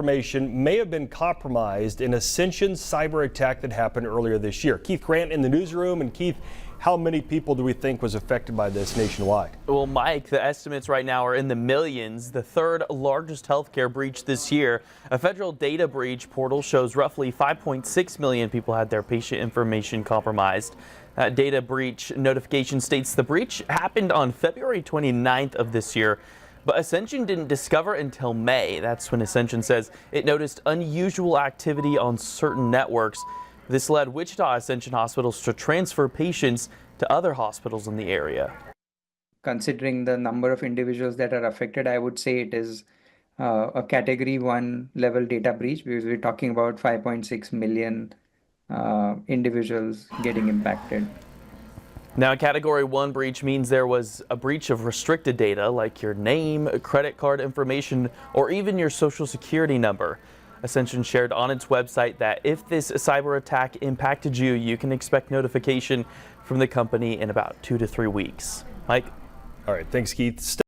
information may have been compromised in Ascension's cyber attack that happened earlier this year. Keith Grant in the newsroom. And Keith, how many people do we think was affected by this nationwide? Well, Mike, the estimates right now are in the millions, the third largest healthcare breach this year. A federal data breach portal shows roughly 5.6 million people had their patient information compromised. That data breach notification states the breach happened on February 29th of this year. But Ascension didn't discover until May. That's when Ascension says it noticed unusual activity on certain networks. This led Wichita Ascension hospitals to transfer patients to other hospitals in the area. Considering the number of individuals that are affected, I would say it is a category 1 level data breach, because we're talking about 5.6 million individuals getting impacted. Now, a Category 1 breach means there was a breach of restricted data like your name, credit card information, or even your social security number. Ascension shared on its website that if this cyber attack impacted you, you can expect notification from the company in about 2 to 3 weeks. Mike? All right, thanks, Keith.